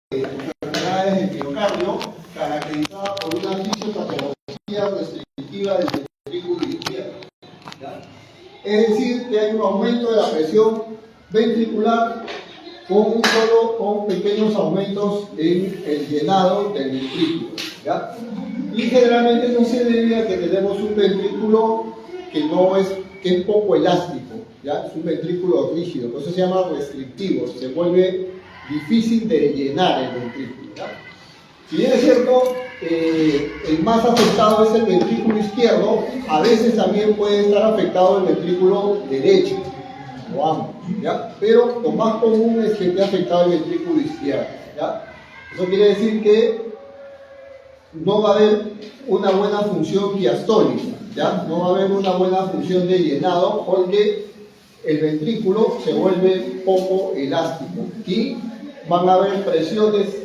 enfermedades del miocardio caracterizada por una fisiopatología restrictiva del ventrículo izquierdo. ¿Ya? Es decir, que hay un aumento de la presión ventricular con pequeños aumentos en el llenado del ventrículo. ¿Ya? Y generalmente no se debe a que tenemos un ventrículo que es poco elástico. ¿Ya? Es un ventrículo rígido, por eso se llama restrictivo, se vuelve difícil de llenar el ventrículo. ¿Ya? Si bien es cierto, el más afectado es el ventrículo izquierdo, a veces también puede estar afectado el ventrículo derecho, o ambos, ¿ya? Pero lo más común es que esté afectado el ventrículo izquierdo. ¿Ya? Eso quiere decir que no va a haber una buena función diastólica, ¿ya? No va a haber una buena función de llenado porque el ventrículo se vuelve poco elástico y van a haber presiones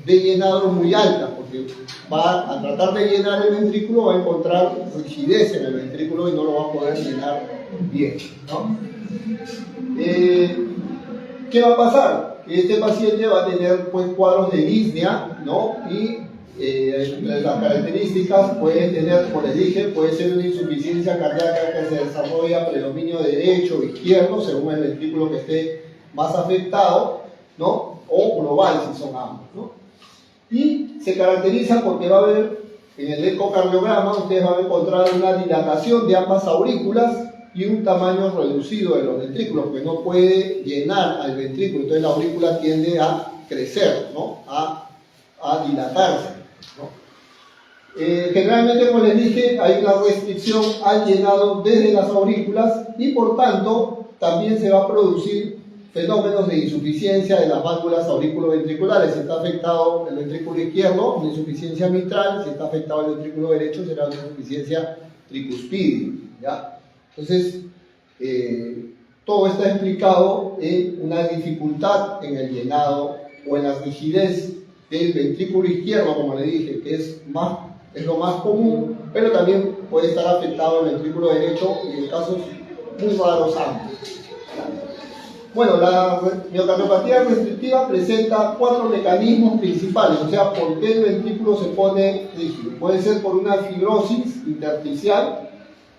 de llenado muy altas, porque va a tratar de llenar el ventrículo, va a encontrar rigidez en el ventrículo y no lo va a poder llenar bien, ¿no? ¿Qué va a pasar? Este paciente va a tener pues, cuadros de disnea, ¿no? Y las características pueden tener, como les dije, puede ser una insuficiencia cardíaca que se desarrolla predominio derecho o izquierdo, según el ventrículo que esté más afectado, ¿no? O global si son ambos, ¿no? Y se caracteriza porque va a haber, en el ecocardiograma, ustedes van a encontrar una dilatación de ambas aurículas y un tamaño reducido de los ventrículos, porque no puede llenar al ventrículo, entonces la aurícula tiende a crecer, ¿no? A dilatarse, ¿no? Generalmente, como les dije, hay una restricción al llenado desde las aurículas y por tanto también se va a producir fenómenos de insuficiencia de las válvulas auriculoventriculares. Si está afectado el ventrículo izquierdo, una insuficiencia mitral; si está afectado el ventrículo derecho, será una insuficiencia tricuspídea, ¿ya? Entonces, todo está explicado en una dificultad en el llenado o en la rigidez del ventrículo izquierdo, como le dije, que es lo más común, pero también puede estar afectado el ventrículo derecho y en casos muy raros ambos. Bueno, la miocardiopatía restrictiva presenta 4 mecanismos principales, o sea, por qué el ventrículo se pone rígido. Puede ser por una fibrosis intersticial,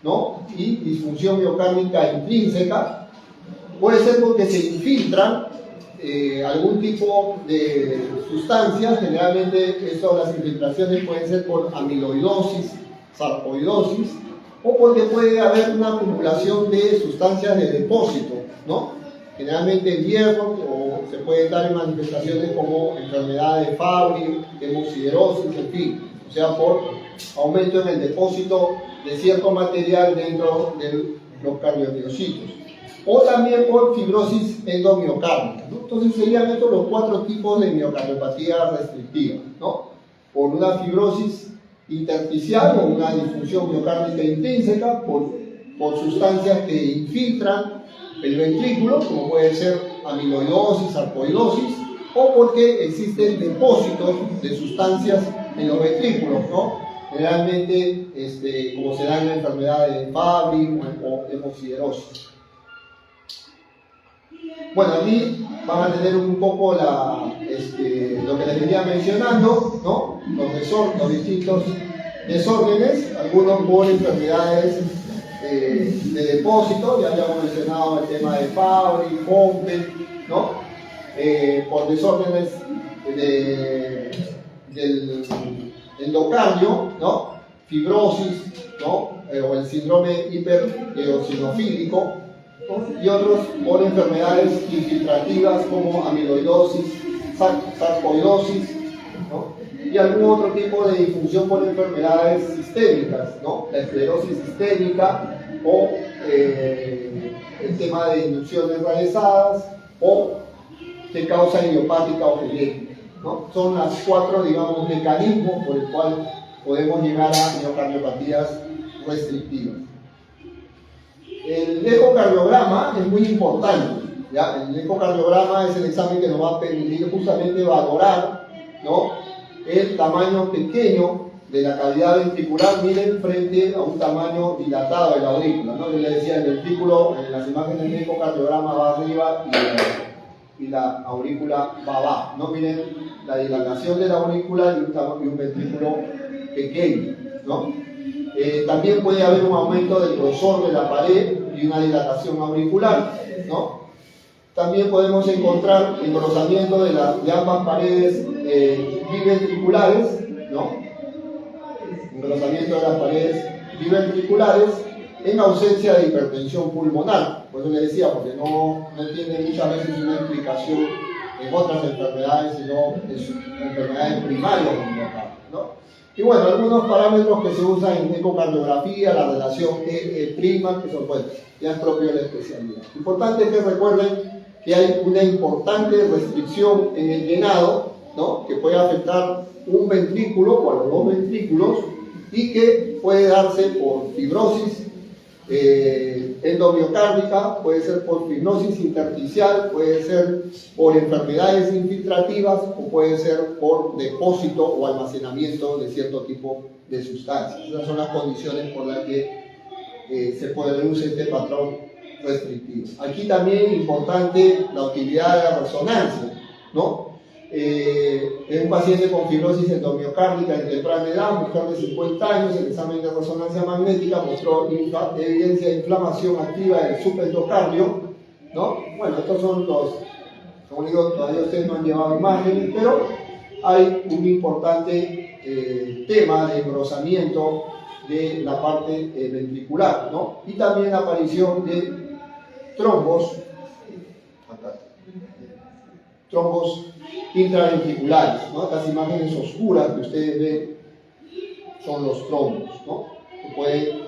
¿no? Y disfunción miocárdica intrínseca. Puede ser porque se infiltran algún tipo de sustancias. Generalmente las infiltraciones pueden ser por amiloidosis, sarcoidosis, o porque puede haber una acumulación de sustancias de depósito, ¿no? Generalmente en hierro, o se pueden dar en manifestaciones como enfermedad de Fabry, hemosiderosis, en fin, o sea, por aumento en el depósito de cierto material dentro de los cardiomiocitos, o también por fibrosis endomiocárdica, ¿no? Entonces serían estos los 4 tipos de miocardiopatía restrictiva, ¿no? Por una fibrosis intersticial o una disfunción miocárdica intrínseca, por sustancias que infiltran el ventrículo, como puede ser amiloidosis, sarcoidosis, o porque existen depósitos de sustancias en los ventrículos, ¿no? Generalmente, como se da en la enfermedad de Fabry o hemosiderosis. Bueno, aquí van a tener un poco lo que les venía mencionando, ¿no? Los distintos desórdenes, algunos por enfermedades de depósito, ya habíamos mencionado el tema de Fabry, Pompe, ¿no? Por desórdenes del endocardio, ¿no? Fibrosis, ¿no? O el síndrome hipereosinofílico, ¿no? Y otros por enfermedades infiltrativas como amiloidosis, sarcoidosis, ¿no? Y algún otro tipo de disfunción por enfermedades sistémicas, ¿no? La esclerosis sistémica o el tema de inducciones realizadas o de causa idiopática o genética, ¿no? Son las 4, digamos, mecanismos por el cual podemos llegar a miocardiopatías restrictivas. El ecocardiograma es muy importante, ¿ya? El ecocardiograma es el examen que nos va a permitir justamente valorar, ¿no? El tamaño pequeño de la cavidad ventricular, miren, frente a un tamaño dilatado de la aurícula, ¿no? Yo les decía, el ventrículo en las imágenes del ecocardiograma va arriba y y la aurícula va abajo, ¿no? Miren la dilatación de la aurícula y un ventrículo pequeño, ¿no? También puede haber un aumento del grosor de la pared y una dilatación auricular, ¿no? También podemos encontrar engrosamiento de ambas paredes biventriculares, ¿no? Engrosamiento de las paredes biventriculares en ausencia de hipertensión pulmonar. Por eso le decía, porque no tiene muchas veces una implicación en otras enfermedades, sino en enfermedades primarias del miocardio, ¿no? Y bueno, algunos parámetros que se usan en ecocardiografía, la relación E' que son, bueno, ya es propio de la especialidad. Importante que recuerden que hay una importante restricción en el llenado, ¿no? Que puede afectar un ventrículo o a los dos ventrículos y que puede darse por fibrosis endomiocárdica, puede ser por fibrosis intersticial, puede ser por enfermedades infiltrativas o puede ser por depósito o almacenamiento de cierto tipo de sustancias. Esas son las condiciones por las que se produce este patrón restrictivo. Aquí también es importante la utilidad de la resonancia, ¿no? En un paciente con fibrosis endomiocárdica en temprana edad, mujer de 50 años, el examen de resonancia magnética mostró evidencia de inflamación activa del subendocardio, ¿no? Bueno, estos son los, como digo, todavía ustedes no han llevado imágenes, pero hay un importante tema de engrosamiento de la parte ventricular, ¿no? Y también la aparición de trombos intraventriculares, ¿no? Estas imágenes oscuras que ustedes ven son los trombos, ¿no? Que pueden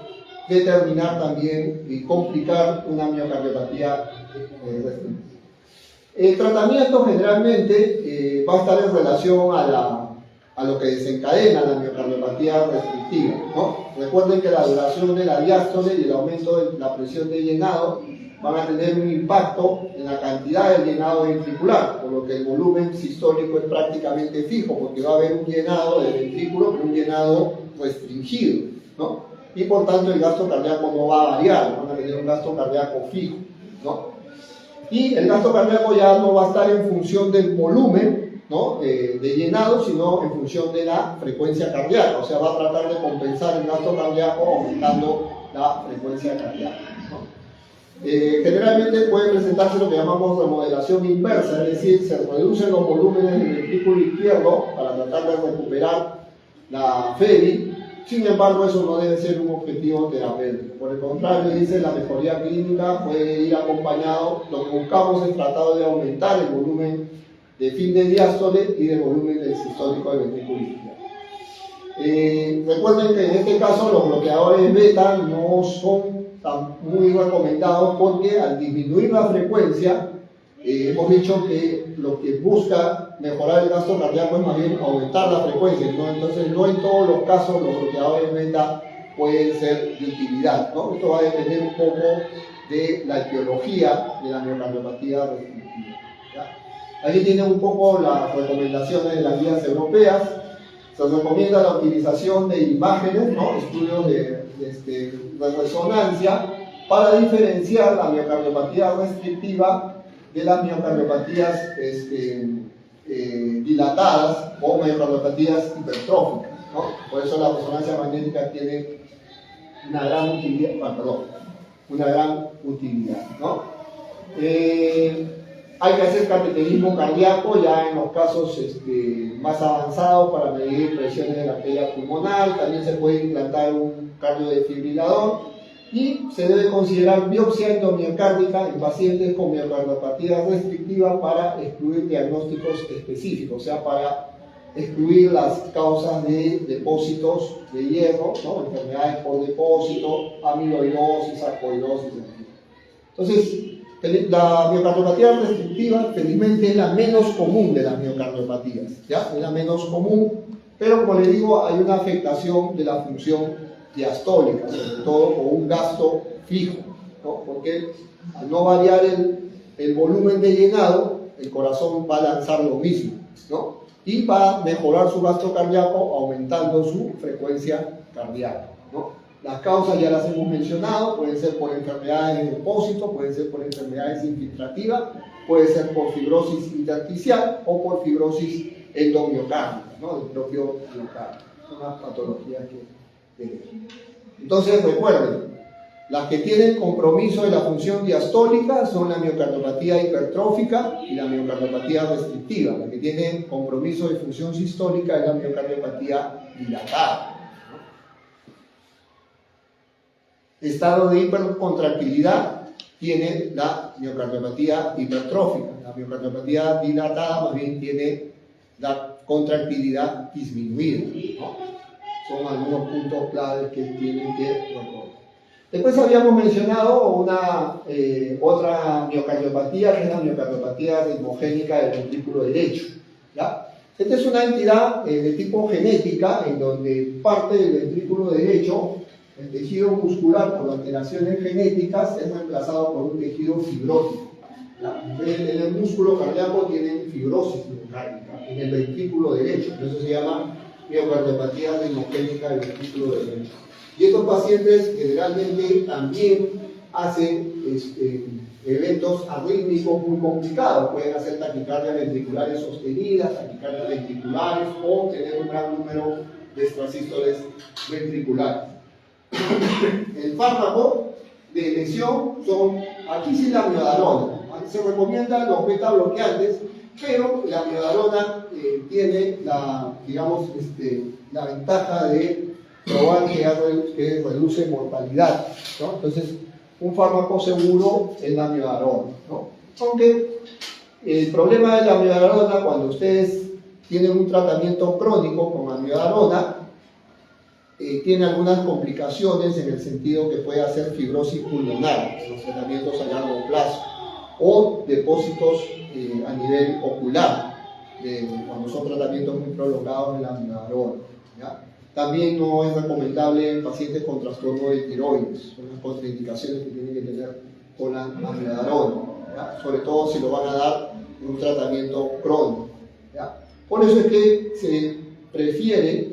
determinar también y complicar una miocardiopatía restrictiva. El tratamiento generalmente va a estar en relación a lo que desencadena la miocardiopatía restrictiva, ¿no? Recuerden que la duración de la diástole y el aumento de la presión de llenado van a tener un impacto en la cantidad de llenado ventricular, por lo que el volumen sistólico es prácticamente fijo, porque va a haber un llenado de ventrículo, pero un llenado restringido, ¿no? Y por tanto el gasto cardíaco no va a variar, van a tener un gasto cardíaco fijo, ¿no? Y el gasto cardíaco ya no va a estar en función del volumen, ¿no? de llenado, sino en función de la frecuencia cardíaca, o sea, va a tratar de compensar el gasto cardíaco aumentando la frecuencia cardíaca, ¿no? Generalmente puede presentarse lo que llamamos remodelación inversa, es decir, se reducen los volúmenes del ventrículo izquierdo para tratar de recuperar la FEBI. Sin embargo, eso no debe ser un objetivo terapéutico. Por el contrario, dice, la mejoría clínica puede ir acompañado, lo que buscamos es tratar de aumentar el volumen de fin de diástole y del volumen del sistólico del ventrículo izquierdo. Recuerden que en este caso los bloqueadores beta no son muy recomendados porque al disminuir la frecuencia, hemos dicho que lo que busca mejorar el gasto cardíaco es más bien aumentar la frecuencia, ¿no? Entonces no en todos los casos los bloqueadores beta pueden ser de utilidad, ¿no? Esto va a depender un poco de la etiología de la miocardiopatía restrictiva, ¿ya? Aquí tienen un poco las recomendaciones de las guías europeas. Se recomienda la utilización de imágenes, ¿no? Estudios de resonancia para diferenciar la miocardiopatía restrictiva de las miocardiopatías dilatadas o miocardiopatías hipertróficas, ¿no? Por eso la resonancia magnética tiene una gran utilidad, ¿no? Hay que hacer cateterismo cardíaco ya en los casos más avanzados para medir presiones de la arteria pulmonar. También se puede implantar un cardiodefibrilador y se debe considerar biopsia endomiocárdica en pacientes con miocardiopatía restrictiva para excluir diagnósticos específicos, o sea, para excluir las causas de depósitos de hierro, ¿no? Enfermedades por depósito, amiloidosis, sarcoidosis, etc. Entonces, la miocardiopatía restrictiva, felizmente, es la menos común de las miocardiopatías, ¿ya? Es la menos común, pero como les digo, hay una afectación de la función diastólica, sobre todo con un gasto fijo, ¿no? Porque al no variar el volumen de llenado, el corazón va a lanzar lo mismo, ¿no? Y va a mejorar su gasto cardíaco aumentando su frecuencia cardíaca, ¿no? Las causas ya las hemos mencionado, pueden ser por enfermedades de depósito, pueden ser por enfermedades infiltrativas puede ser por fibrosis intersticial o por fibrosis endomiocárdica, ¿no? Del propio miocardio. Son las patologías que tenemos. Entonces, recuerden, las que tienen compromiso de la función diastólica son la miocardiopatía hipertrófica y la miocardiopatía restrictiva. La que tiene compromiso de función sistólica es la miocardiopatía dilatada. Estado de hipercontractilidad tiene la miocardiopatía hipertrófica. La miocardiopatía dilatada más bien tiene la contractilidad disminuida, ¿no? Son algunos puntos claves que tienen que recordar. Después habíamos mencionado otra miocardiopatía, que es la miocardiopatía ritmogénica del ventrículo derecho, ¿ya? Esta es una entidad de tipo genética en donde parte del ventrículo derecho, el tejido muscular por alteraciones genéticas, es reemplazado por un tejido fibrótico. En el músculo cardíaco tienen fibrosis miocárdica en el ventrículo derecho, eso se llama miocardiopatía ritmogénica del ventrículo derecho. Y estos pacientes generalmente también hacen eventos arrítmicos muy complicados. Pueden hacer taquicardias ventriculares sostenidas, taquicardias ventriculares o tener un gran número de extrasístoles ventriculares. El fármaco de elección son, aquí sí la miodarona. Se recomiendan los beta bloqueantes, pero la miodarona tiene la ventaja de probar que reduce mortalidad, ¿no? Entonces, un fármaco seguro es la miodarona, ¿no? Aunque el problema de la miodarona, cuando ustedes tienen un tratamiento crónico con la miodarona, tiene algunas complicaciones en el sentido que puede hacer fibrosis pulmonar en los tratamientos a largo plazo o depósitos a nivel ocular cuando son tratamientos muy prolongados de la miodarona, ¿ya? También no es recomendable en pacientes con trastorno de tiroides, son las contraindicaciones que tienen que tener con la miodarona, ¿ya? Sobre todo si lo van a dar en un tratamiento crónico, ¿ya? Por eso es que se prefiere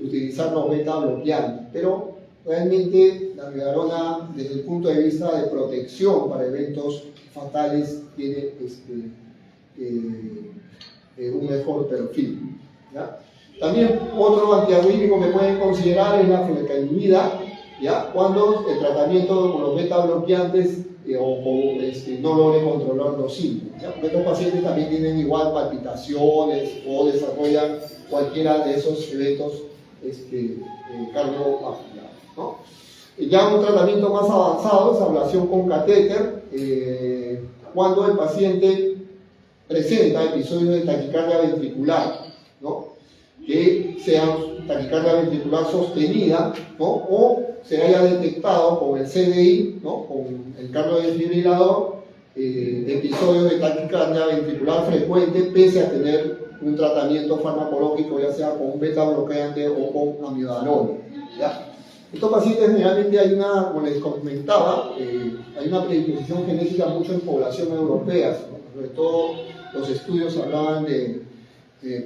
utilizar los beta bloqueantes, pero realmente la miodarona, desde el punto de vista de protección para eventos fatales, tiene un mejor perfil, ¿ya? También otro antiarrítmico que pueden considerar es la flecainida, ¿ya? Cuando el tratamiento con los beta bloqueantes no logre controlar los síntomas, ¿ya? Porque estos pacientes también tienen igual palpitaciones o desarrollan cualquiera de esos eventos cardiovasculares, ¿no? Ya un tratamiento más avanzado es ablación con catéter, cuando el paciente presenta episodios de taquicardia ventricular, ¿no? Que sea taquicardia ventricular sostenida, ¿no? O se haya detectado con el CDI, ¿no? Con el cardiodesfibrilador, episodios de taquicardia ventricular frecuente pese a tener un tratamiento farmacológico, ya sea con un beta bloqueante o con amiodarona, ¿ya? Estos pacientes generalmente como les comentaba, hay una predisposición genética mucho en población europea, ¿no? Sobre todo los estudios hablaban de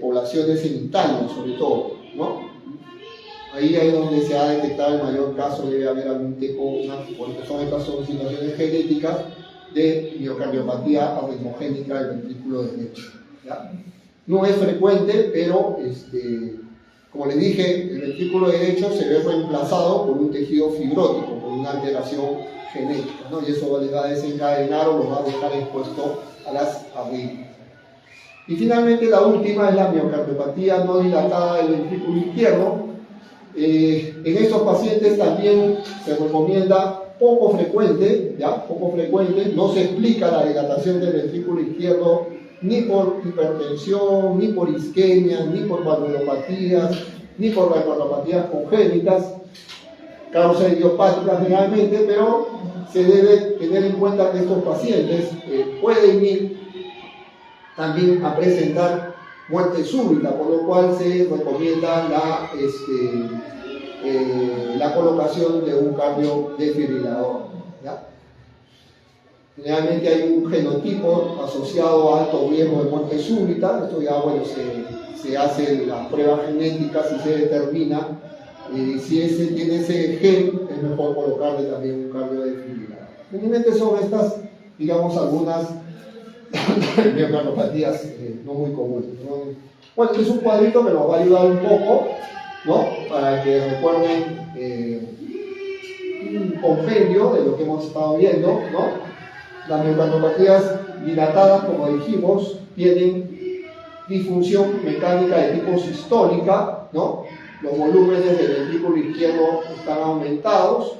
poblaciones en Italia, sobre todo, ¿no? Ahí es donde se ha detectado el mayor caso, debe haber algún tipo, porque son situaciones genéticas de miocardiopatía arritmogénica del ventrículo derecho, ¿ya? No es frecuente, pero como les dije, el ventrículo derecho se ve reemplazado por un tejido fibrótico, por una alteración genética, ¿no? Y eso les va a desencadenar o los va a dejar expuesto a las arritmias. Y finalmente la última es la miocardiopatía no dilatada del ventrículo izquierdo. En estos pacientes también se recomienda poco frecuente, ¿ya? Poco frecuente, no se explica la dilatación del ventrículo izquierdo ni por hipertensión, ni por isquemia, ni por valvulopatías, ni por valvulopatías congénitas, causas idiopáticas generalmente, pero se debe tener en cuenta que estos pacientes pueden ir también a presentar muerte súbita, por lo cual se recomienda la colocación de un cardiodesfibrilador, ¿ya? Generalmente hay un genotipo asociado a alto riesgo de muerte súbita. Esto ya, bueno, se hacen las pruebas genéticas y se determina si ese tiene ese gen, es mejor colocarle también un cardiodesfibrilador. Generalmente son estas, digamos, algunas miopatías no muy comunes, ¿no? Bueno, este es un cuadrito que nos va a ayudar un poco, ¿no? Para que recuerden un compendio de lo que hemos estado viendo, ¿no? Las miopatías dilatadas, como dijimos, tienen disfunción mecánica de tipo sistólica, ¿no? Los volúmenes del ventrículo izquierdo están aumentados,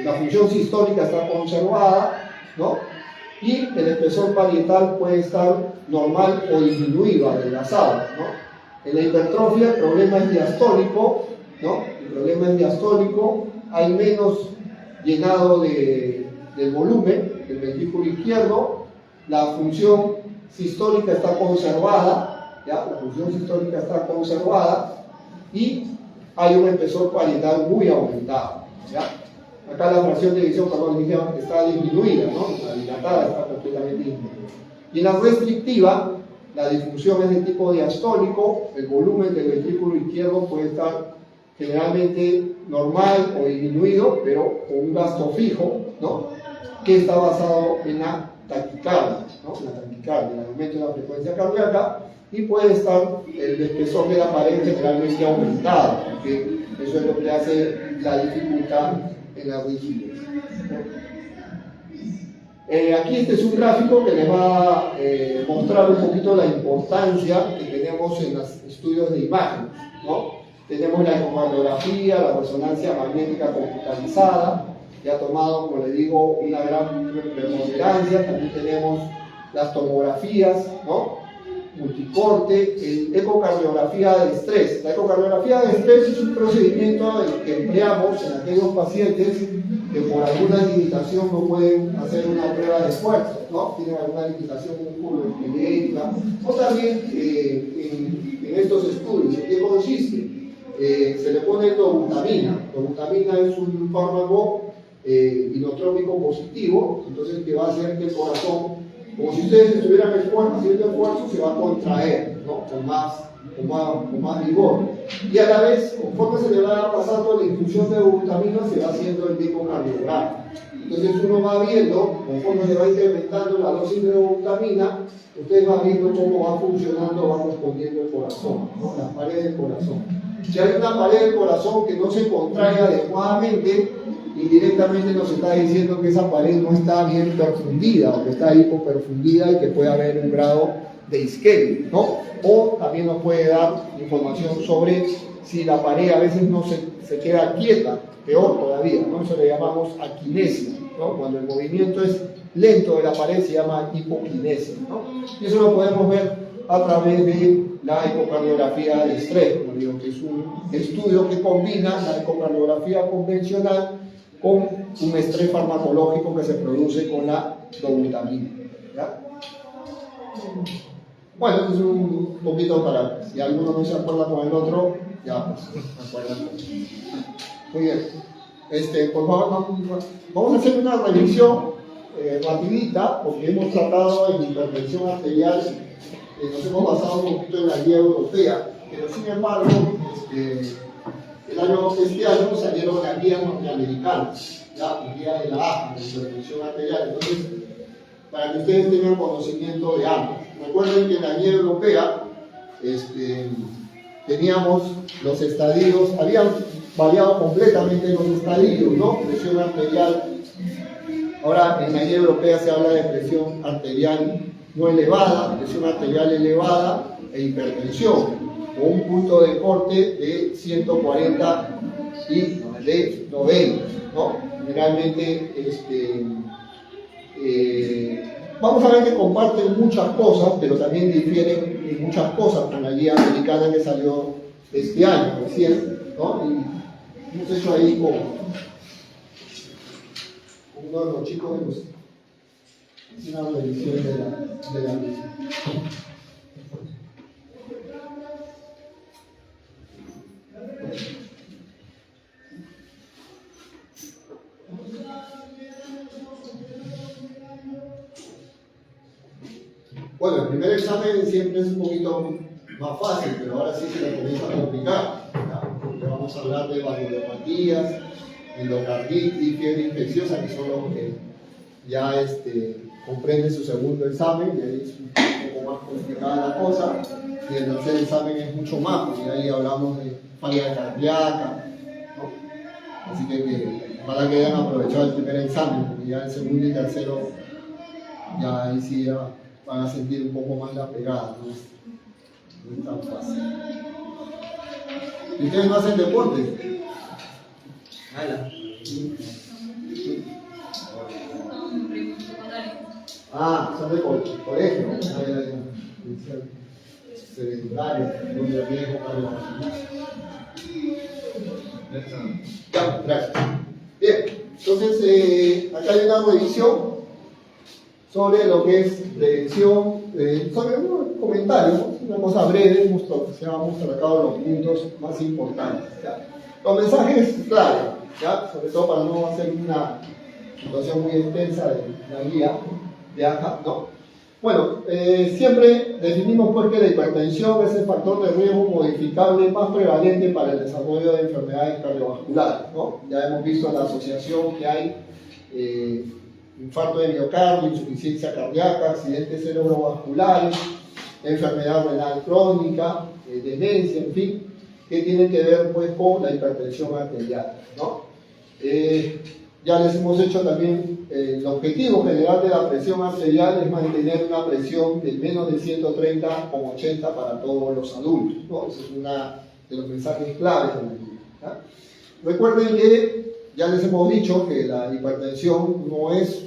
la función sistólica está conservada, ¿no? Y el espesor parietal puede estar normal o disminuido, adelgazado, ¿no? En la hipertrofia el problema es diastólico, ¿no? El problema es diastólico, hay menos llenado del volumen del ventrículo izquierdo, la función sistólica está conservada, ¿ya? La función sistólica está conservada y hay un espesor parietal muy aumentado, ¿ya? Acá la fracción de eyección, está disminuida, ¿no? La dilatada está completamente disminuida. Y en la restrictiva, la disfunción es de tipo diastólico, el volumen del ventrículo izquierdo puede estar generalmente normal o disminuido, pero con un gasto fijo, ¿no? Que está basado en la taquicardia, ¿no? La taquicardia, el aumento de la frecuencia cardíaca, y puede estar el espesor de la pared generalmente aumentado, porque eso es lo que hace la dificultad en la rigidez. Aquí este es un gráfico que les va a mostrar un poquito la importancia que tenemos en los estudios de imágenes, ¿no? Tenemos la ecocardiografía, la resonancia magnética computarizada, que ha tomado, como les digo, una gran preponderancia. También tenemos las tomografías, ¿no? Multicorte, ecocardiografía de estrés. La ecocardiografía de estrés es un procedimiento que empleamos en aquellos pacientes que por alguna limitación no pueden hacer una prueba de esfuerzo, ¿no? Tienen alguna limitación musculoesquelética, o también en estos estudios. ¿En qué consiste? Se le pone dobutamina. Dobutamina es un fármaco inotrópico positivo, entonces que va a hacer que el corazón, como si ustedes estuvieran haciendo esfuerzo, se va a contraer, ¿no? con más vigor. Y a la vez, conforme se le va pasando la infusión de dobutamina, se va haciendo el ecocardiograma. Entonces uno va viendo, conforme se va incrementando la dosis de dobutamina, ustedes van viendo cómo va funcionando, va respondiendo el corazón, ¿no? Las paredes del corazón. Si hay una pared del corazón que no se contrae adecuadamente, indirectamente nos está diciendo que esa pared no está bien perfundida o que está hipoperfundida y que puede haber un grado de isquemia, ¿no? O también nos puede dar información sobre si la pared a veces no se queda quieta, peor todavía, ¿no? Eso le llamamos aquinesia, ¿no? Cuando el movimiento es lento de la pared se llama hipoquinesia, ¿no? Y eso lo podemos ver a través de la ecocardiografía de estrés, como digo, que es un estudio que combina la ecocardiografía convencional con un estrés farmacológico que se produce con la dobutamina, ¿ya? Bueno, esto es un poquito para, si alguno no se acuerda con el otro, ya pues, se acuerdan. Muy bien. Por favor, vamos a hacer una revisión rapidita, porque hemos tratado en hipertensión arterial, nos hemos basado un poquito en la guía europea, pero sin embargo, este año salieron las guías norteamericanas, la guía de la AHA, de hipertensión arterial. Entonces, para que ustedes tengan conocimiento de ambos. Recuerden que en la guía europea teníamos los estadios, habían variado completamente los estadios, ¿no? Presión arterial. Ahora en la guía europea se habla de presión arterial no elevada, presión arterial elevada e hipertensión, con un punto de corte de 140 y de 90, ¿no? Generalmente, vamos a ver que comparten muchas cosas, pero también difieren en muchas cosas con la guía americana que salió este año, recién, ¿no? Y hemos hecho ahí con uno de los chicos de los una revisión de la misma. Bueno, el primer examen siempre es un poquito más fácil, pero ahora sí se le comienza a complicar, ¿ya? Porque vamos a hablar de valvulopatías, endocarditis, fiebre infecciosa, que son los que ya comprende su segundo examen, y ahí es un poco más complicada la cosa, y el tercer examen es mucho más, porque ahí hablamos de falla cardíaca, ¿no? Así que ojalá que hayan aprovechado el primer examen, porque ya el segundo y tercero, ya ahí sí ya van a sentir un poco más la pegada, ¿no? No es tan fácil. ¿Y ustedes no hacen deporte? Ah, son de colegio. Sedentario, muy de riesgo Ya, gracias. Bien, entonces acá hay una revisión sobre lo que es prevención, sobre unos comentarios, una cosa breve, hemos tratado los puntos más importantes. ¿Ya? Los mensajes clave, ¿ya? Sobre todo para no hacer una situación muy extensa de la guía de AJA, ¿no? Bueno, siempre definimos pues que la hipertensión es el factor de riesgo modificable más prevalente para el desarrollo de enfermedades cardiovasculares, ¿no? Ya hemos visto la asociación que hay infarto de miocardio, insuficiencia cardíaca, accidentes cerebrovasculares, enfermedad renal crónica, demencia, en fin, que tienen que ver pues con la hipertensión arterial, ¿no? Ya les hemos hecho también el objetivo general de la presión arterial es mantener una presión de menos de 130/80 para todos los adultos, ¿no? Ese es uno de los mensajes claves de la guía. Recuerden que ya les hemos dicho que la hipertensión no es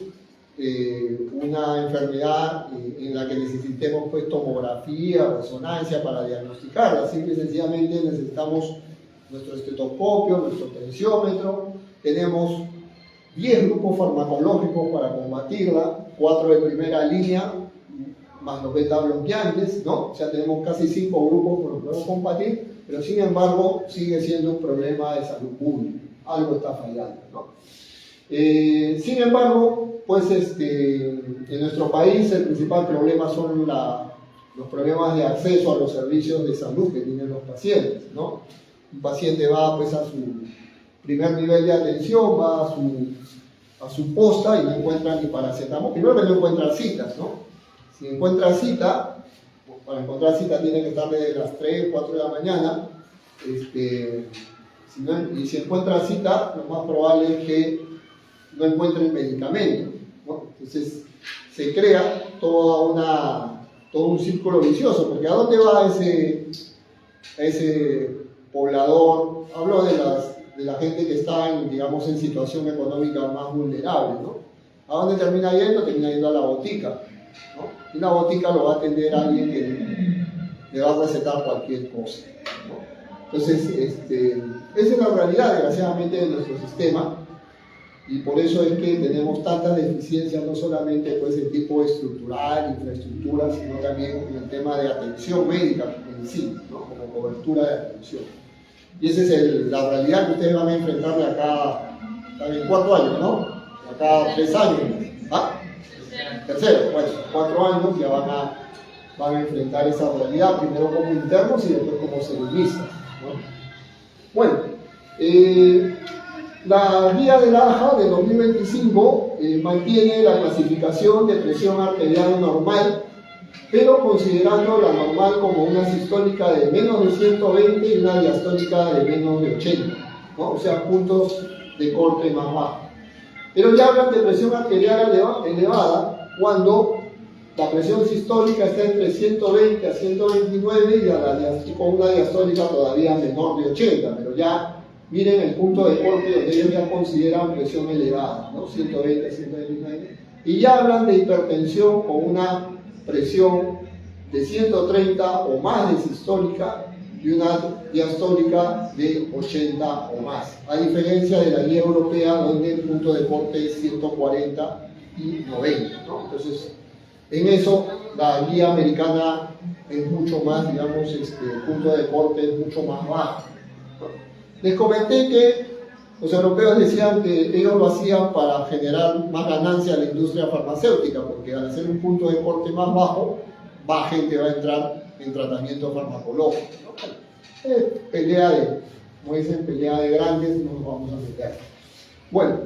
una enfermedad en la que necesitemos pues tomografía, resonancia para diagnosticarla. Simple y sencillamente necesitamos nuestro estetoscopio, nuestro tensiómetro, tenemos 10 grupos farmacológicos para combatirla, 4 de primera línea, más los beta-bloqueantes, ¿no? O sea, tenemos casi 5 grupos con los que podemos combatir, pero sin embargo sigue siendo un problema de salud pública, algo está fallando, ¿no? Sin embargo, pues en nuestro país el principal problema son los problemas de acceso a los servicios de salud que tienen los pacientes, ¿no? Un paciente va pues a su primer nivel de atención, va a su posta y no encuentra ni paracetamol. Primero que no encuentra citas, ¿no? Si encuentra cita, para encontrar cita tiene que estar desde las 3, 4 de la mañana. Y si encuentra cita, lo más probable es que no encuentre el medicamento, ¿no? Entonces se crea todo un círculo vicioso, porque ¿a dónde va ese poblador? Hablo de la gente que está digamos, en situación económica más vulnerable, ¿no? ¿A dónde termina yendo? Termina yendo a la botica, ¿no? Y la botica lo va a atender a alguien que le va a recetar cualquier cosa, ¿no? Entonces, esa es la realidad, desgraciadamente, de nuestro sistema, y por eso es que tenemos tantas deficiencias, no solamente pues, de tipo estructural, infraestructura, sino también en el tema de atención médica en sí, ¿no? Como cobertura de atención. Y esa es la realidad que ustedes van a enfrentar de acá, en 4 años, ¿no? De acá a 3 años. ¿Ah? Tercero, bueno, 4 años ya van a enfrentar esa realidad, primero como internos y después como serenistas, ¿no? Bueno, la guía de la AJA de 2025 mantiene la clasificación de presión arterial normal, pero considerando la normal como una sistólica de menos de 120 y una diastólica de menos de 80, ¿no? O sea, puntos de corte más bajo. Pero ya hablan de presión arterial elevada cuando la presión sistólica está entre 120 a 129 y con una diastólica todavía menor de 80, pero ya miren el punto de corte donde ellos ya consideran presión elevada, ¿no? 120 a 129. Y ya hablan de hipertensión con una presión de 130 o más de sistólica y una diastólica de 80 o más, a diferencia de la guía europea donde el punto de corte es 140 y 90, ¿no? Entonces, en eso la guía americana es mucho más, digamos, el punto de corte es mucho más bajo, ¿no? Les comenté que los europeos decían que ellos lo hacían para generar más ganancia a la industria farmacéutica, porque al hacer un punto de corte más bajo, más gente va a entrar en tratamiento farmacológico, ¿no? Como dicen, pelea de grandes, no nos vamos a meter. Bueno,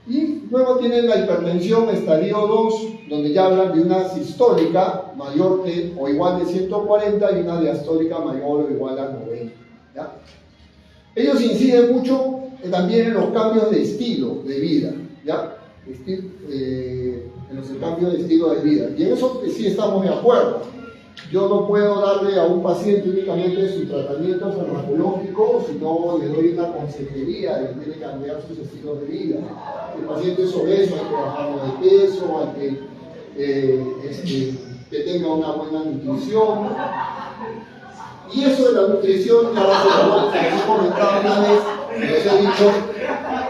Y luego tienen la hipertensión estadio 2, donde ya hablan de una sistólica mayor o igual de 140 y una diastólica mayor o igual a 90. ¿Ya? Ellos inciden mucho también en los cambios de estilo de vida, ¿ya? En los cambios de estilo de vida. Y en eso sí estamos de acuerdo. Yo no puedo darle a un paciente únicamente su tratamiento farmacológico, sino le doy una consejería de que tiene que cambiar sus estilos de vida. El paciente es obeso, hay que bajarlo de peso, hay que tenga una buena nutrición. Y eso de la nutrición, ya como he comentado una vez, les he dicho,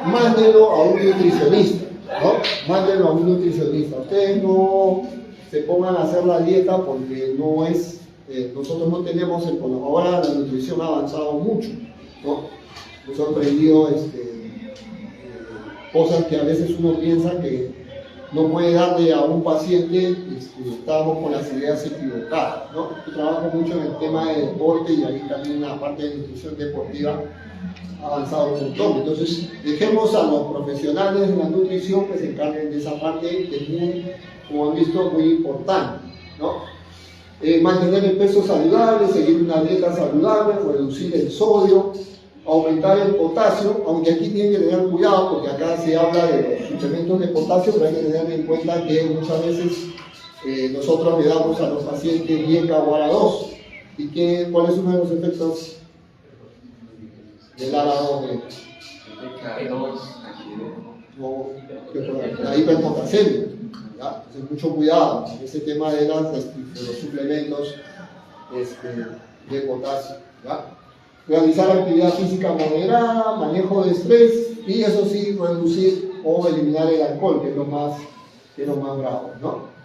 mándenlo a un nutricionista, ¿no? Mándenlo a un nutricionista. Ustedes no se pongan a hacer la dieta porque no es, nosotros no tenemos, ahora la nutrición ha avanzado mucho, ¿no? Nos han aprendido cosas que a veces uno piensa que no puede darle a un paciente, estamos con las ideas equivocadas, ¿no? Yo trabajo mucho en el tema de deporte y ahí también la parte de nutrición deportiva ha avanzado un montón. Entonces, dejemos a los profesionales de la nutrición que se encarguen de esa parte que es muy, como han visto, muy importante, ¿no? Mantener el peso saludable, seguir una dieta saludable, reducir el sodio, aumentar el potasio, aunque aquí tienen que tener cuidado porque acá se habla de los suplementos de potasio, pero hay que tener en cuenta que muchas veces nosotros le damos a los pacientes Vieca o ARA2. ¿Y cuál es uno de los efectos del ARA2? La hiperpotasemia. ¿Ya? Entonces, mucho cuidado con ese tema de los suplementos de potasio. ¿Ya? Realizar actividad física moderada, manejo de estrés y eso sí, reducir o eliminar el alcohol, que es lo más bravo, ¿no?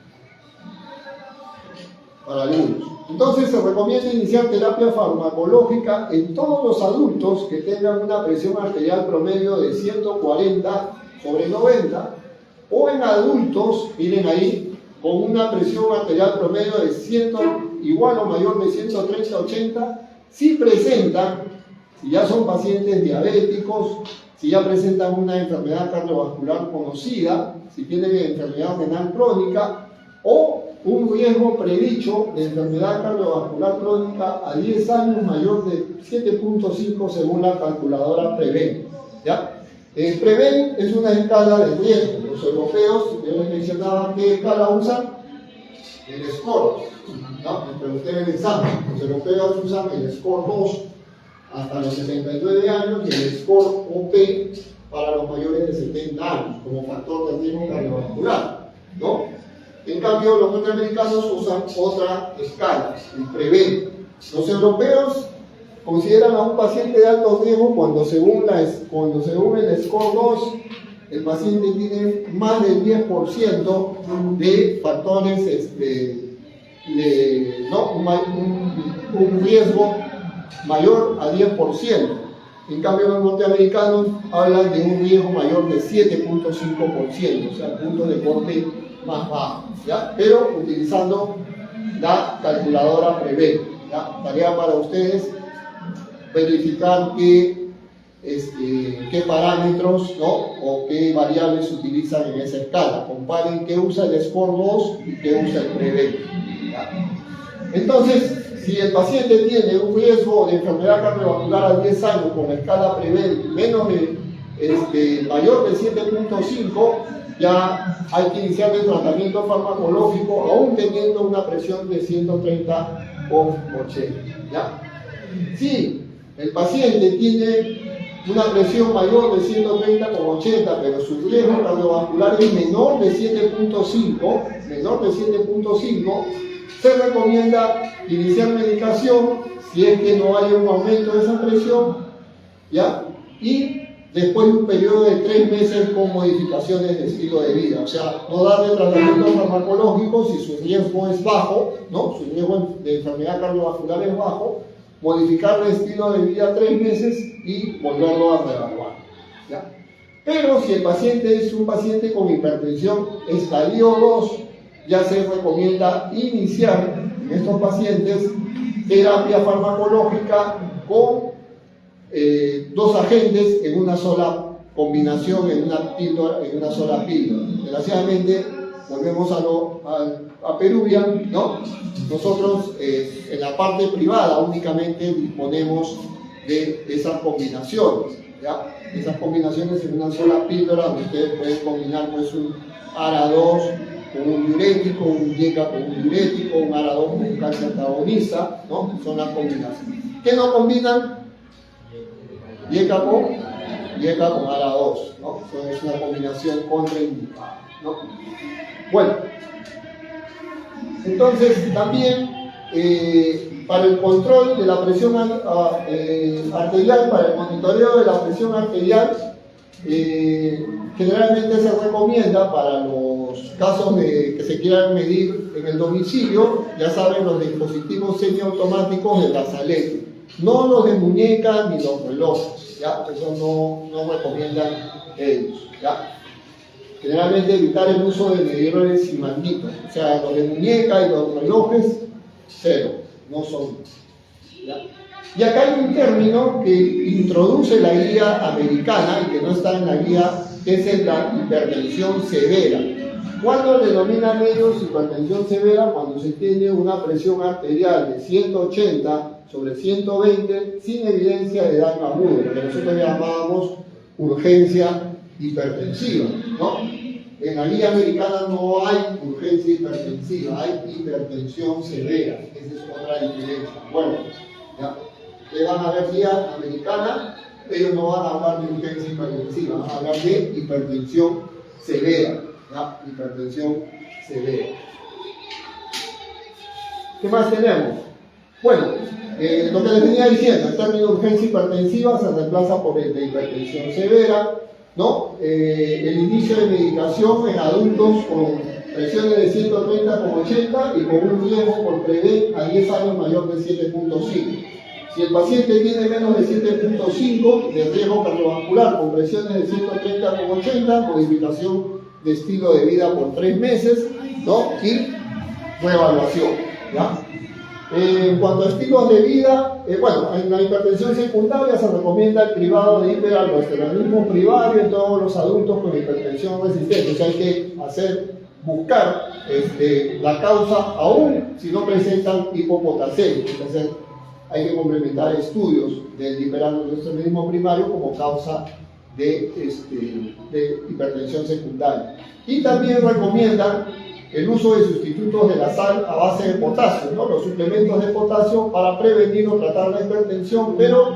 Para algunos. Entonces se recomienda iniciar terapia farmacológica en todos los adultos que tengan una presión arterial promedio de 140/90 o en adultos, miren ahí, con una presión arterial promedio de 100 igual o mayor de 130/80. Si presentan, si ya son pacientes diabéticos, si ya presentan una enfermedad cardiovascular conocida, si tienen enfermedad renal crónica o un riesgo predicho de enfermedad cardiovascular crónica a 10 años mayor de 7.5 según la calculadora PREVEN. ¿Ya? PREVEN es una escala de riesgo. Los europeos, yo les mencionaba qué escala usan, el score. ¿No? Les pregunté en el examen. Los europeos usan el score 2 hasta los 69 años y el score OP para los mayores de 70 años como factor de riesgo cardiovascular, ¿no? En cambio, los norteamericanos usan otra escala, el PREVEN. Los europeos consideran a un paciente de alto riesgo cuando según el score 2 el paciente tiene más del 10% de factores un riesgo mayor a 10%. En cambio, los norteamericanos hablan de un riesgo mayor de 7.5%, o sea, el punto de corte más bajo, ¿ya? Pero utilizando la calculadora PREVEN, ¿ya? Tarea para ustedes verificar qué parámetros, ¿no? O qué variables se utilizan en esa escala. Comparen qué usa el score 2 y qué usa el PREVEN, ¿ya? Entonces, si el paciente tiene un riesgo de enfermedad cardiovascular a 10 años con la escala PREVEN mayor de 7.5, ya hay que iniciar el tratamiento farmacológico aún teniendo una presión de 130/80. ¿Ya? Si el paciente tiene una presión mayor de 130/80, pero su riesgo cardiovascular es menor de 7.5, se recomienda iniciar medicación si es que no hay un aumento de esa presión, ¿ya? Y después de un periodo de 3 meses con modificaciones de estilo de vida, o sea, no darle tratamiento farmacológico si su riesgo es bajo, ¿no? Su riesgo de enfermedad cardiovascular es bajo, modificar el estilo de vida 3 meses y volverlo a reevaluar, ¿ya? Pero si el paciente es un paciente con hipertensión estadio 2, ya se recomienda iniciar en estos pacientes terapia farmacológica con 2 agentes en una sola combinación en una píldora, en una sola píldora. Desgraciadamente, volvemos a Peruvia, ¿no? Nosotros en la parte privada únicamente disponemos de esas combinaciones, ¿ya? Esas combinaciones en una sola píldora, donde ustedes pueden combinar pues un ARA2 con un diurético, un YECA con un diurético, un ARA2 con un calcio antagonista, ¿no? Son las combinaciones. ¿Qué no combinan? YECA con ARA2, ¿no? Eso es una combinación contraindicada, ¿no? Bueno, entonces también para el control de la presión arterial, para el monitoreo de la presión arterial, generalmente se recomienda para los casos que se quieran medir en el domicilio, ya saben, los dispositivos semiautomáticos de brazalete, no los de muñeca ni los relojes, ¿ya? Eso no recomiendan ellos, ¿ya? Generalmente evitar el uso de medidores y magnitos, o sea, los de muñeca y los relojes, cero, no son, ¿ya? Y acá hay un término que introduce la guía americana y que no está en la guía, que es la hipertensión severa. ¿Cuándo denominan ellos hipertensión severa? Cuando se tiene una presión arterial de 180 sobre 120 sin evidencia de daño agudo, lo que nosotros llamábamos urgencia hipertensiva, ¿no? En la guía americana no hay urgencia hipertensiva, hay hipertensión severa. Esa es otra diferencia. Bueno, ya. Ustedes van a ver guía americana, ellos no van a hablar de urgencia hipertensiva, van a hablar de hipertensión severa, ¿ya? Hipertensión severa. ¿Qué más tenemos? Bueno, lo que les venía diciendo, el término urgencia hipertensiva se reemplaza por el de hipertensión severa, ¿no? El inicio de medicación en adultos con presiones de 130/80 y con un riesgo por PREVE a 10 años mayor de 7.5. Si el paciente tiene menos de 7.5 de riesgo cardiovascular con presiones de 130/80, modificación de estilo de vida por 3 meses, ¿no? Y reevaluación, ¿ya? En cuanto a estilos de vida, bueno, en la hipertensión secundaria se recomienda el cribado de hiperaldosteronismo primario en todos los adultos con hipertensión resistente. O sea, hay que buscar la causa aún si no presentan hipopotasemia. Entonces, hay que complementar estudios del hiperaldosteronismo primario como causa de hipertensión secundaria. Y también recomiendan el uso de sustitutos de la sal a base de potasio, ¿no? Los suplementos de potasio para prevenir o tratar la hipertensión, pero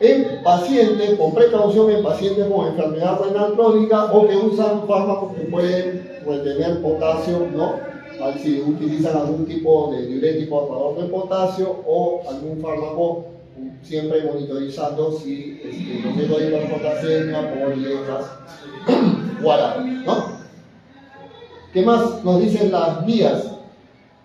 en pacientes, con precaución, en pacientes con enfermedad renal crónica o que usan fármacos que pueden retener potasio, ¿no? Si utilizan algún tipo de diurético a favor del potasio o algún fármaco, siempre monitorizando si los riesgos de hiperpotasemia, poliletras, guarapo, ¿no? ¿Qué más nos dicen las guías?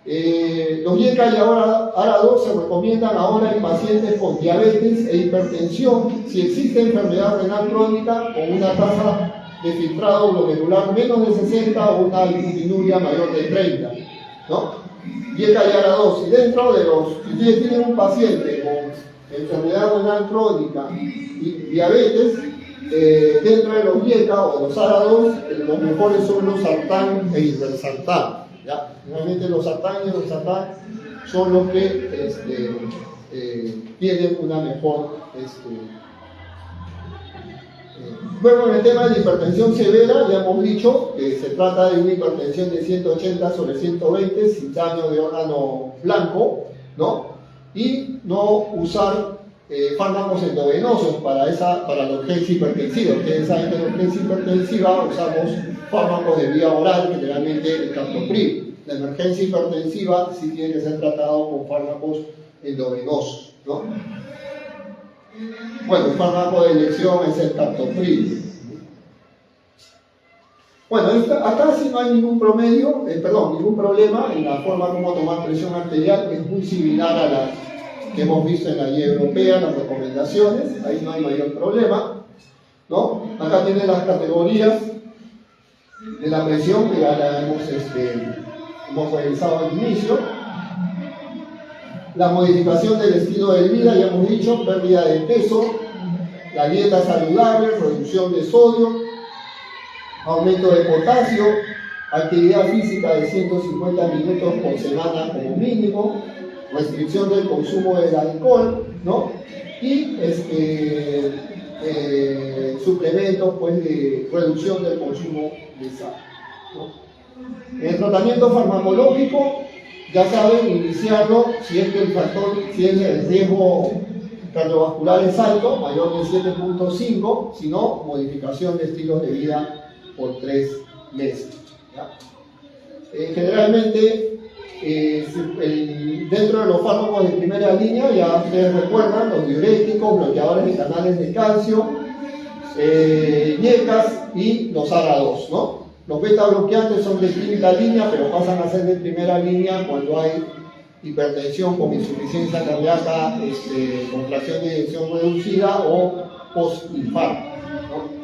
Los YECA y ARA2 se recomiendan ahora en pacientes con diabetes e hipertensión si existe enfermedad renal crónica con una tasa de filtrado glomerular menos de 60 o una albuminuria mayor de 30, ¿no? YECA y ARA2. Y dentro de si ustedes tienen un paciente con enfermedad renal crónica y diabetes, dentro de los YECA o los ARA2, los mejores son los sartán e irbesartán, ¿ya? Realmente los sartán y irbesartán son los que tienen una mejor. Luego, en el tema de la hipertensión severa, ya hemos dicho que se trata de una hipertensión de 180 sobre 120 sin daño de órgano blanco, ¿no? Y no usar fármacos endovenosos para la urgencia hipertensiva. Ustedes saben que en la urgencia hipertensiva usamos fármacos de vía oral, generalmente el captopril. La emergencia hipertensiva sí tiene que ser tratado con fármacos endovenosos, ¿no? Bueno, el fármaco de elección es el captopril. Bueno, acá sí no hay ningún problema en la forma como tomar presión arterial, es muy similar a la que hemos visto en la guía europea, las recomendaciones, ahí no hay mayor problema, ¿no? Acá tienen las categorías de la presión que ya la hemos realizado al inicio. La modificación del estilo de vida, ya hemos dicho, pérdida de peso, la dieta saludable, reducción de sodio, aumento de potasio, actividad física de 150 minutos por semana como mínimo, restricción del consumo del alcohol, ¿no? Y suplementos pues, de reducción del consumo de sal, ¿no? En el tratamiento farmacológico, ya saben, iniciarlo si es que el riesgo cardiovascular es alto, mayor de 7.5, si no, modificación de estilos de vida por 3 meses. ¿Ya? Generalmente, dentro de los fármacos de primera línea, ya ustedes recuerdan, los diuréticos, bloqueadores de canales de calcio, IECAS y los ARA2, ¿no? Los beta bloqueantes son de quinta línea, pero pasan a ser de primera línea cuando hay hipertensión con insuficiencia cardíaca, contracción de eyección reducida o post-infarto, ¿no?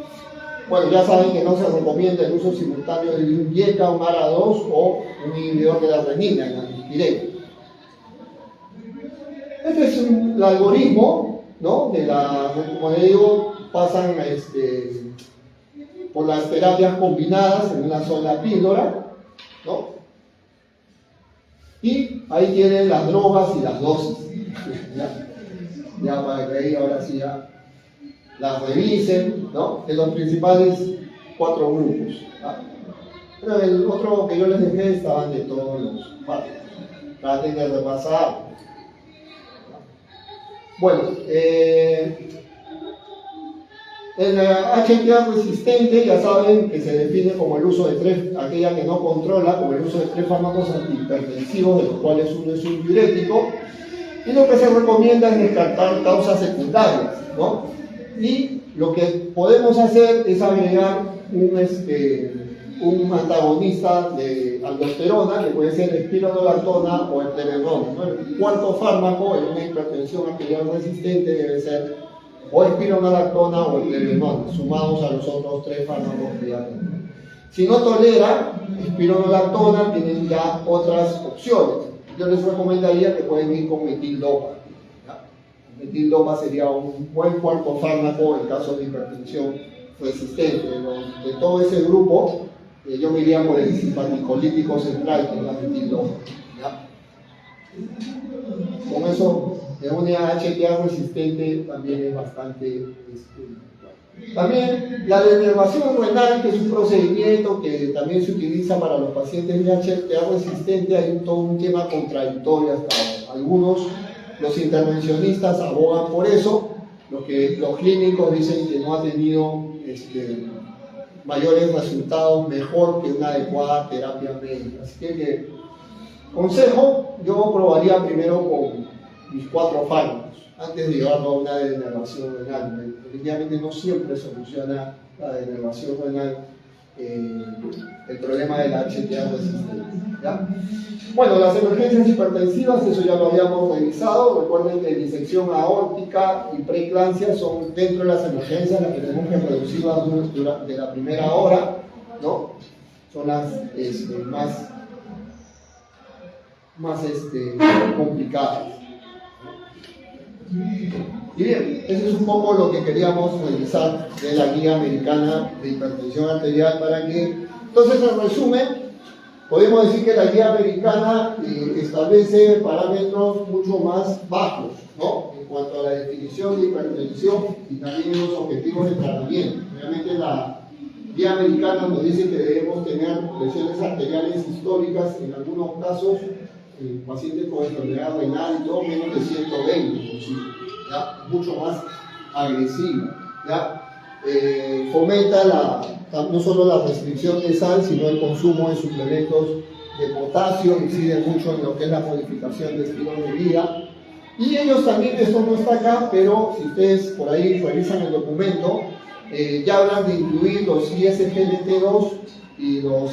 Bueno, ya saben que no se recomienda el uso simultáneo de un IECA, un ARA2 o un inhibidor de la renina, el antipireto. Este es el algoritmo, ¿no? Como les digo, pasan por las terapias combinadas en una sola píldora, ¿no? Y ahí tienen las drogas y las dosis. Ya para que ahí ahora sí ya las revisen, ¿no? En los principales 4 grupos. ¿Ya? Pero el otro que yo les dejé estaban de todos los partes. Traten de repasar. Bueno, el HTA resistente, ya saben que se define como el uso de aquella que no controla, como el uso de 3 fármacos antihipertensivos, de los cuales uno es un diurético, y lo que se recomienda es descartar causas secundarias, ¿no? Y lo que podemos hacer es agregar un antagonista de aldosterona, que puede ser espironolactona o el eplerenona, ¿no? El cuarto fármaco en una hipertensión arterial resistente debe ser o espironolactona o eplerenona, sumados a los otros 3 fármacos que ya tenemos. Si no tolera espironolactona, tienen ya otras opciones. Yo les recomendaría que pueden ir con metildopa. Metildopa sería un buen cuarto fármaco en caso de hipertensión resistente. De todo ese grupo, yo me iría por el simpaticolítico central, que es la metildopa. Con eso, de una HTA resistente también es bastante. También la denervación renal, que es un procedimiento que también se utiliza para los pacientes de HTA resistente, hay todo un tema contradictorio hasta ahora. Algunos, los intervencionistas, abogan por eso, los clínicos dicen que no ha tenido mayores resultados mejor que una adecuada terapia médica. Así que consejo, yo probaría primero con mis 4 fármacos antes de llevarlo a una denervación renal. Definitivamente no siempre soluciona la denervación renal el problema de la HTA resistente, ¿ya? Bueno, las emergencias hipertensivas, eso ya lo habíamos revisado. Recuerden que disección aórtica y preeclampsia son dentro de las emergencias las que tenemos que reducirlas durante la primera hora, ¿no? Son las más complicadas. Y bien, eso es un poco lo que queríamos revisar de la Guía Americana de Hipertensión Arterial para que, entonces, en resumen, podemos decir que la Guía Americana establece parámetros mucho más bajos, ¿no? En cuanto a la definición de hipertensión y también los objetivos de tratamiento. Realmente la Guía Americana nos dice que debemos tener presiones arteriales históricas, en algunos casos, pacientes con enfermedad renal y todo, menos de 120, ¿ya? Mucho más agresiva, ¿ya? Fomenta no solo la restricción de sal, sino el consumo de suplementos de potasio, incide mucho en lo que es la modificación de estilo de vida. Y ellos también, esto no está acá, pero si ustedes por ahí revisan el documento, ya hablan de incluir los ISGLT2 y los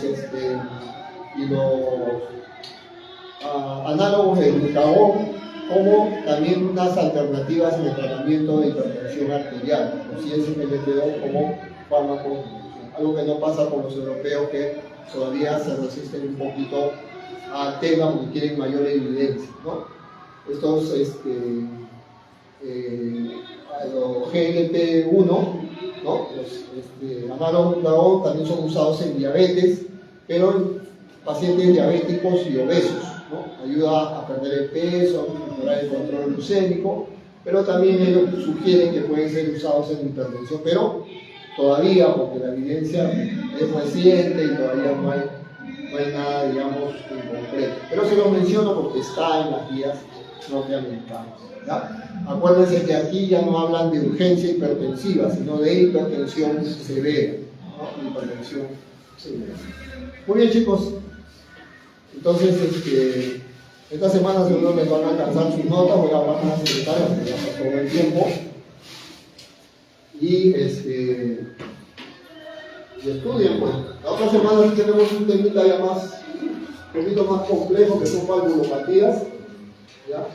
análogos de glucagón como también unas alternativas en el tratamiento de hipertensión arterial, los ISGLT2 como fármacos, algo que no pasa con los europeos que todavía se resisten un poquito al tema porque quieren mayor evidencia, ¿no? Estos a los GLP-1, ¿no? Los análogos también son usados en diabetes, pero en pacientes diabéticos y obesos, ¿no? Ayuda a perder el peso, a mejorar el control glucémico, pero también ellos sugieren que pueden ser usados en hipertensión, pero todavía, porque la evidencia es reciente y todavía no hay nada, digamos, en concreto. Pero se lo menciono porque está en las guías norteamericanas, ¿ya? Acuérdense que aquí ya no hablan de urgencia hipertensiva, sino de hipertensión severa, ¿no? Hipertensión severa. Muy bien, chicos. Entonces, esta semana seguro les van a alcanzar sus notas, voy a hablar con la secretaria porque ya pasó el tiempo. Y estudien, pues. La otra semana sí tenemos un temita ya un poquito más complejo, que son valvulopatías, ¿ya?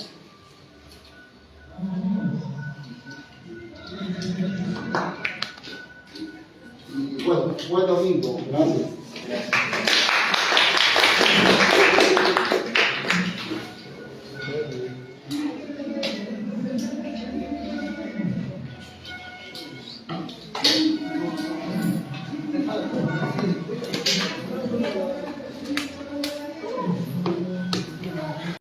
Y bueno, buen domingo. Gracias.